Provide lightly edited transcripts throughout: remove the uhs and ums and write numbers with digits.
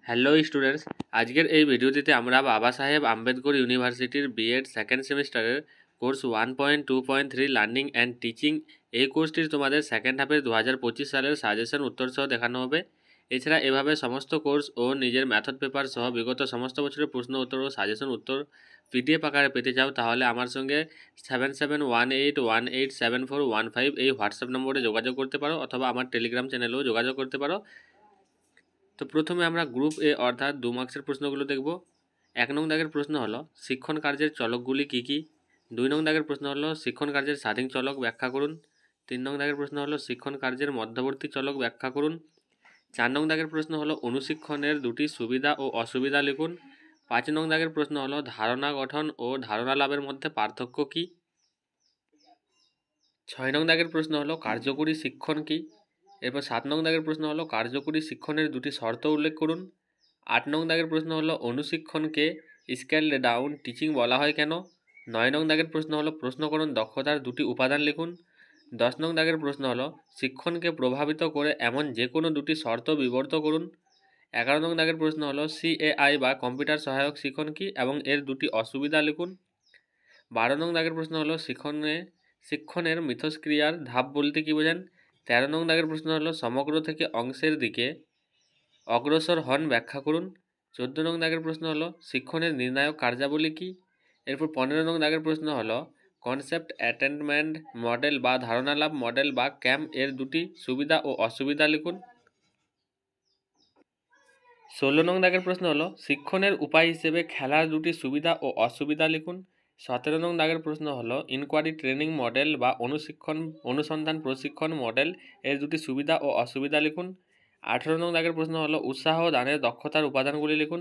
Hello students, আজকের এই ভিডিওটিতে আমরা বাবা সাহেব আম্বেদকর ইউনিভার্সিটির বিএড সেকেন্ড সেমিস্টারের কোর্স 1.2.3 লার্নিং অ্যান্ড টিচিং এই কোর্সটির তোমাদের সেকেন্ড হাফের 2025 সালের সাজেশন উত্তর সহ দেখানো হবে। এছাড়া এভাবে সমস্ত কোর্স ও নিজের ম্যাথড পেপার সহ বিগত সমস্ত বছরের প্রশ্ন উত্তর ও সাজেশন উত্তর পিডিএফ আকারে পেতে চাও তাহলে আমার সঙ্গে 7718187415 এই হোয়াটসঅ্যাপ নম্বরে যোগাযোগ করতে পারো অথবা আমার টেলিগ্রাম চ্যানেলেও যোগাযোগ করতে পারো। তো প্রথমে আমরা গ্রুপ এ অর্থাৎ 2 মার্কসের প্রশ্নগুলো দেখব। 1 নং দাগের প্রশ্ন হলো শিক্ষণ কার্যের চলকগুলি কী কী। 2 নং দাগের প্রশ্ন হলো শিক্ষণ কার্যের স্বাধীন চলক ব্যাখ্যা করুন। 3 নং দাগের প্রশ্ন হলো শিক্ষণ কার্যের মধ্যবর্তী চলক ব্যাখ্যা করুন। 4 নং দাগের প্রশ্ন হলো অনুশিক্ষণের দুটি সুবিধা ও অসুবিধা লিখুন। 5 নং দাগের প্রশ্ন হলো ধারণা গঠন ও ধারণা লাভের মধ্যে পার্থক্য কী। 6 নং দাগের প্রশ্ন হলো কার্যকরী শিক্ষণ কী। এরপর 7 নং দাগের প্রশ্ন হলো কার্যকরী শিক্ষণের দুটি শর্ত উল্লেখ করুন। 8 নং দাগের প্রশ্ন হলো অনুশিক্ষণকে স্কেলড ডাউন টিচিং বলা হয় কেন। 9 নং দাগের প্রশ্ন হলো প্রশ্নকরণ দক্ষতার দুটি উপাদান লিখুন। 10 নং দাগের প্রশ্ন হলো শিক্ষণকে প্রভাবিত করে এমন যে কোনো দুটি শর্ত বিবর্ত করুন। 11 নং দাগের প্রশ্ন হলো সিএআই বা কম্পিউটার সহায়ক শিক্ষণ কী এবং এর দুটি অসুবিধা লিখুন। 12 নং দাগের প্রশ্ন হলো শিক্ষণের মিথস্ক্রিয়ার ধাপ বলতে কী বোঝান। 13 নং দাগের প্রশ্ন হলো সমগ্র থেকে অংশের দিকে অগ্রসর হন ব্যাখ্যা করুন। 14 নং দাগের প্রশ্ন হলো শিক্ষণের নির্ণায়ক কার্যাবলী কী। এরপর 15 নং দাগের প্রশ্ন হলো কনসেপ্ট অ্যাটেনমেন্ট মডেল বা ধারণা লাভ মডেল বা ক্যাম এর দুটি সুবিধা ও অসুবিধা লিখুন। 16 নং দাগের প্রশ্ন হলো শিক্ষণের উপায় হিসেবে খেলার দুটি সুবিধা ও অসুবিধা লিখুন। 17 নং দাগের প্রশ্ন হলো ইনকোয়ারি ট্রেনিং মডেল বা অনুসন্ধান প্রশিক্ষণ মডেল এর দুটি সুবিধা ও অসুবিধা লিখুন। 18 নং দাগের প্রশ্ন হলো উৎসাহ দানের দক্ষতার উপাদানগুলি লিখুন।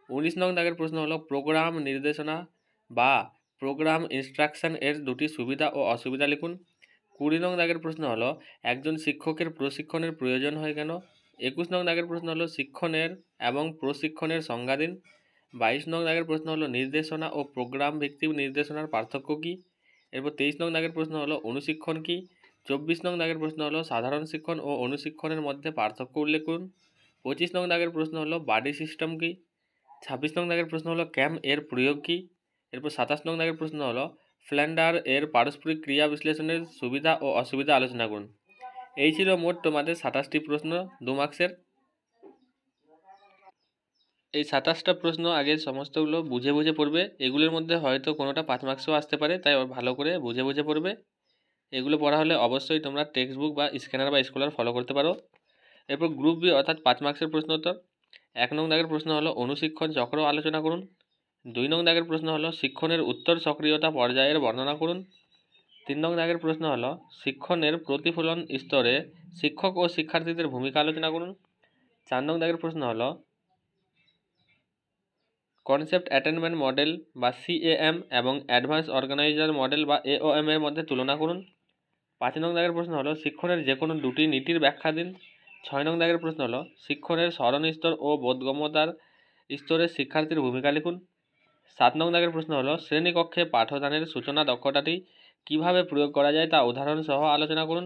19 নং দাগের প্রশ্ন হলো প্রোগ্রাম নির্দেশনা বা প্রোগ্রাম ইনস্ট্রাকশন এর দুটি সুবিধা ও অসুবিধা লিখুন। 20 নং দাগের প্রশ্ন হলো একজন শিক্ষকের প্রশিক্ষণের প্রয়োজন হয় কেন। 21 নং দাগের প্রশ্ন হলো শিক্ষণের এবং প্রশিক্ষণের সংজ্ঞা দিন। 22 নং দাগের প্রশ্ন হলো নির্দেশনা ও প্রোগ্রাম ভিত্তিক নির্দেশনার পার্থক্য কী। এরপর 23 নং দাগের প্রশ্ন হলো অনুশিক্ষণ কী। 24 নং দাগের প্রশ্ন হলো সাধারণ শিক্ষণ ও অনুশিক্ষণের মধ্যে পার্থক্য উল্লেখ করুন। 25 নং দাগের প্রশ্ন হলো বাডি সিস্টেম কী। 26 নং দাগের প্রশ্ন হলো ক্যাম এর প্রয়োগ কী। এরপর 27 নং দাগের প্রশ্ন হলো ফ্ল্যান্ডার এর পারস্পরিক ক্রিয়া বিশ্লেষণের সুবিধা ও অসুবিধা আলোচনা করুন। এই ছিল মোট তোমাদের 27টি প্রশ্ন 2 মার্কসের। এই 27টা প্রশ্ন আগে সমস্তগুলো বুঝে বুঝে পড়বে। এগুলোর মধ্যে হয়তো কোনোটা 5 মার্কসও আসতে পারে, তাই ভালো করে বুঝে বুঝে পড়বে। এগুলো পড়া হলে অবশ্যই তোমরা টেক্সট বুক বা স্ক্যানার বা স্কলার ফলো করতে পারো। এরপর গ্রুপ বি অর্থাৎ 5 মার্কসের প্রশ্ন উত্তর। 1 নং দাগের প্রশ্ন হলো অনুশিক্ষণ চক্র আলোচনা করুন। 2 নং দাগের প্রশ্ন হলো শিক্ষণের উত্তর সক্রিয়তা পর্যায়ের বর্ণনা করুন। 3 নং দাগের প্রশ্ন হলো শিক্ষণের প্রতিফলন স্তরে শিক্ষক ও শিক্ষার্থীদের ভূমিকা আলোচনা করুন। 4 নং দাগের প্রশ্ন হলো কনসেপ্ট অ্যাটেনমেন্ট মডেল বা সিএএম এবং অ্যাডভান্স অর্গানাইজার মডেল বা এওএম এর মধ্যে তুলনা করুন। 5 নং দাগের প্রশ্ন হলো শিক্ষণের যে কোনো দুটি নীতির ব্যাখ্যা দিন। 6 নং দাগের প্রশ্ন হলো শিক্ষণের স্মরণ স্তর ও বোধগম্যতার স্তরে শিক্ষার্থীর ভূমিকা লিখুন। 7 নং দাগের প্রশ্ন হলো শ্রেণীকক্ষে পাঠদানের সূচনা দক্ষতাটি কিভাবে প্রয়োগ করা যায় তা উদাহরণ সহ আলোচনা করুন।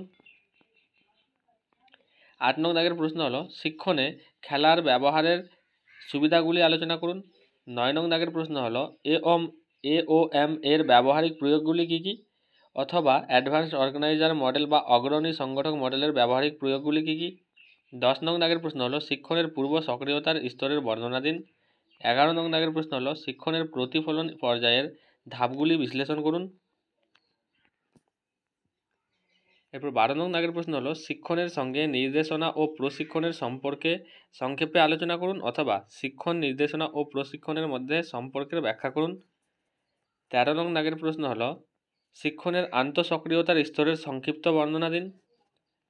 8 নং দাগের প্রশ্ন হলো শিক্ষণে খেলার ব্যবহারের সুবিধাগুলি আলোচনা করুন। 9 নং দাগের প্রশ্ন হলো এওএম এর ব্যবহারিক প্রয়োগগুলি কী কী, অথবা অ্যাডভান্সড অর্গানাইজার মডেল বা অগ্রণী সংগঠক মডেলের ব্যবহারিক প্রয়োগগুলি কী কী। 10 নং দাগের প্রশ্ন হলো শিক্ষণের পূর্ব সক্রিয়তার স্তরের বর্ণনা দিন। 11 নং দাগের প্রশ্ন হলো শিক্ষণের প্রতিফলন পর্যায়ের ধাপগুলি বিশ্লেষণ করুন। এরপর 12 নং দাগের প্রশ্ন হলো শিক্ষণের সঙ্গে নির্দেশনা ও প্রশিক্ষণের সম্পর্কে সংক্ষেপে আলোচনা করুন অথবা শিক্ষণ নির্দেশনা ও প্রশিক্ষণের মধ্যে সম্পর্কের ব্যাখ্যা করুন। 13 নং দাগের প্রশ্ন হলো শিক্ষণের আন্তঃসক্রিয়তার স্তরের সংক্ষিপ্ত বর্ণনা দিন।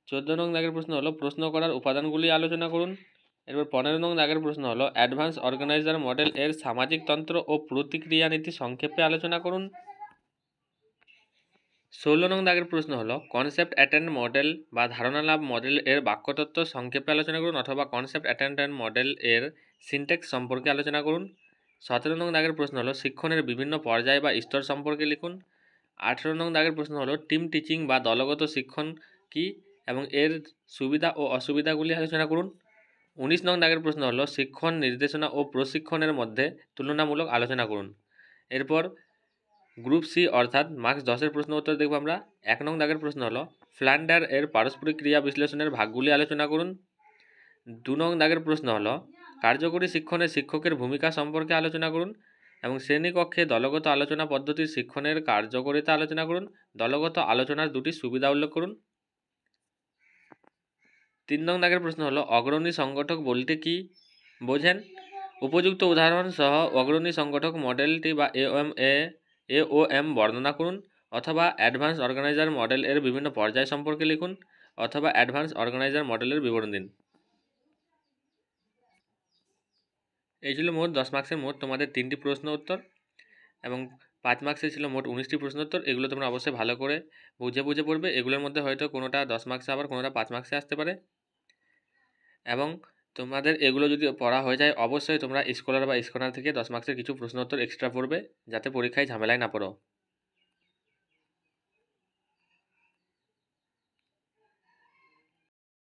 14 নং দাগের প্রশ্ন হলো প্রশ্ন করার উপাদানগুলি আলোচনা করুন। এরপর 15 নং দাগের প্রশ্ন হলো অ্যাডভান্স অর্গানাইজার মডেল এর সামাজিক তন্ত্র ও প্রতিক্রিয়া নীতি সংক্ষেপে আলোচনা করুন। 16 নং দাগের প্রশ্ন হলো কনসেপ্ট অ্যাটেন্ড মডেল বা ধারণা লাভ মডেল এর বাক্যতত্ত্ব সংক্ষেপে আলোচনা করুন অথবা কনসেপ্ট অ্যাটেন্ড মডেল এর সিনট্যাক্স সম্পর্কে আলোচনা করুন। 17 নং দাগের প্রশ্ন হলো শিক্ষণের বিভিন্ন পর্যায় বা স্তর সম্পর্কে লিখুন। 18 নং দাগের প্রশ্ন হলো টিম টিচিং বা দলগত শিক্ষণ কী এবং এর সুবিধা ও অসুবিধাগুলি আলোচনা করুন। 19 নং দাগের প্রশ্ন হলো শিক্ষণ নির্দেশনা ও প্রশিক্ষণের মধ্যে তুলনামূলক আলোচনা করুন। এরপর গ্রুপ সি অর্থাৎ মার্কস 10-এর প্রশ্ন উত্তর দেখব আমরা। 1 নং দাগের প্রশ্ন হলো ফ্ল্যান্ডার এর পারস্পরিক ক্রিয়া বিশ্লেষণের ভাগগুলি আলোচনা করুন। 2 নং দাগের প্রশ্ন হলো কার্যকরী শিক্ষণে শিক্ষকের ভূমিকা সম্পর্কে আলোচনা করুন এবং শ্রেণীকক্ষে দলগত আলোচনা পদ্ধতির শিক্ষণের কার্যকারিতা আলোচনা করুন। দলগত আলোচনার দুটি সুবিধা উল্লেখ করুন। 3 নং দাগের প্রশ্ন হলো অগ্রণী সংগঠক বলতে কি বোঝেন? উপযুক্ত উদাহরণ সহ অগ্রণী সংগঠক মডেলটি বা AOM বর্ণনা করুন, অথবা অ্যাডভান্স অর্গানাইজার মডেল এর বিভিন্ন পর্যায় সম্পর্কে লিখুন, অথবা অ্যাডভান্স অর্গানাইজার মডেলের বিবরণ দিন। এই ছিল মোট 10 মার্কসের মোট তোমাদের 3টি প্রশ্ন উত্তর এবং 5 মার্কসের ছিল মোট 19টি প্রশ্ন উত্তর। এগুলো তোমরা অবশ্যই ভালো করে বুঝে পড়বে। এগুলোর মধ্যে হয়তো কোনোটা 10 মার্কসে আবার কোনোটা 5 মার্কসে আসতে পারে এবং তোমাদের এগুলো যদি পড়া হয়ে যায় অবশ্যই তোমরা স্কলার বা স্কনার থেকে 10 মার্কসের কিছু প্রশ্ন উত্তর এক্সট্রা পড়বে, যাতে পরীক্ষায় ঝামেলায় না পড়ো।